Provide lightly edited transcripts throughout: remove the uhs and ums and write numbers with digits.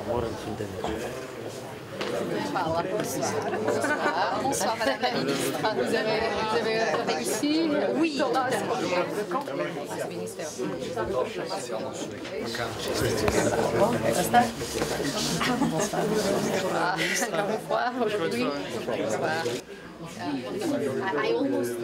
Bonsoir. Bonsoir, madame la ministre. Vous avez réussi? Oui. Bonsoir. Aujourd'hui. Bonsoir. I almost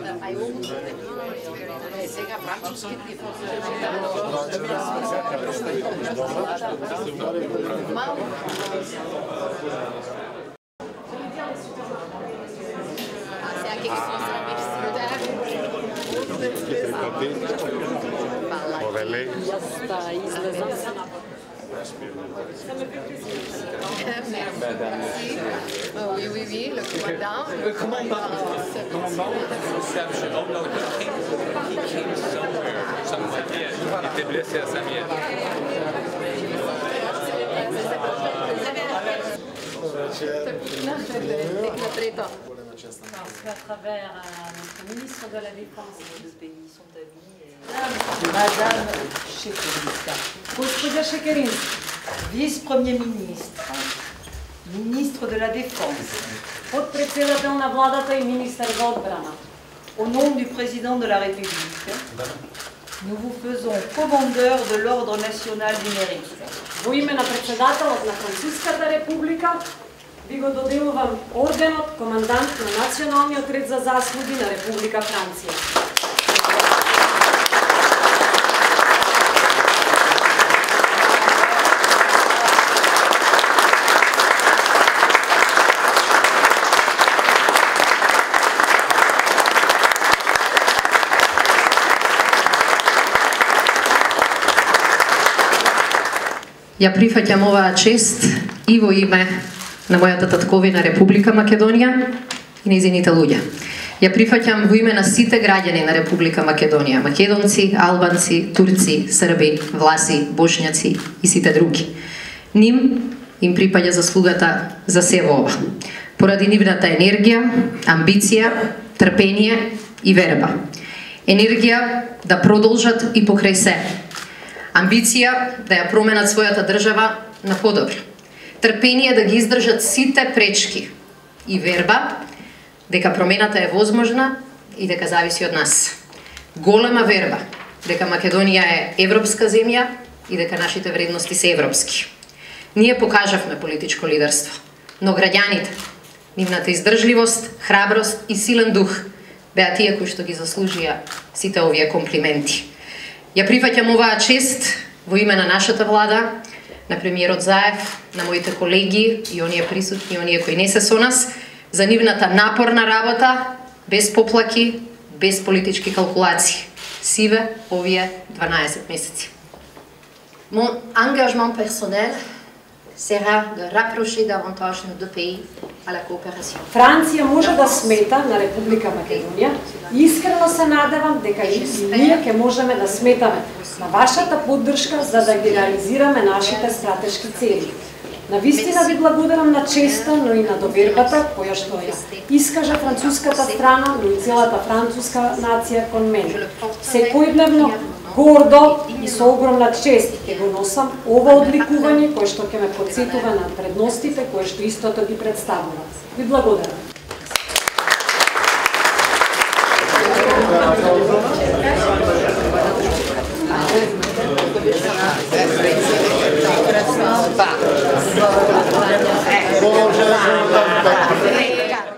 Oui, le commandant. He came somewhere, something like that. Il était blessé à Samiette. À travers notre ministre de la Défense, les deux pays sont amis. Madame Šekerinska. Госпожа Šekerinska, vice-premier ministre, ministre de la Défense, подпредседател на владата и министър за отбрана. Au nom du président de la République, nous vous faisons commandeur de l'Ordre national du mérite. Во име на председателот на Француската република ви го доделувам орденот командант на Националниот ред за заслуги на Република Франција. Ја прифаќам оваа чест и во име на мојата татковина Република Македонија и нејзините луѓе. Ја прифаќам во име на сите граѓани на Република Македонија, македонци, албанци, турци, срби, власи, бошњаци и сите други. Ним им припаѓа заслугата за сево ова. Поради нивната енергија, амбиција, трпение и верба. Енергија да продолжат и покрај се. Амбиција да ја променат својата држава на подобро. Трпение да ги издржат сите пречки и верба дека промената е возможна и дека зависи од нас. Голема верба дека Македонија е европска земја и дека нашите вредности се европски. Ние покажавме политичко лидерство, но граѓаните, нивната издржливост, храброст и силен дух беа тие кои што ги заслужија сите овие комплименти. Ја прифаќам оваа чест во име на нашата влада, на премиерот Заев, на моите колеги и оние присутни, и оние кои не се со нас, за нивната напорна работа, без поплаки, без политички калкулации. Сиве овие 12 месеци. Mon engagement personnel sera de rapprocher davantage nos deux pays à la coopération. Франција може да смета на Република Македонија и искрено се надевам дека и ние ќе можеме да сметаме на вашата поддршка за да ги реализираме нашите стратешки цели. Навистина ви благодарам на честа, но и на довербата која што ја искажа француската страна, но и целата француска нација кон мене. Секојдневно гордо и со огромна чест ќе го носам ова одликување кое што ќе ме потсетува на предностите кои што истото ги представува. Ви благодарам. Bonjour.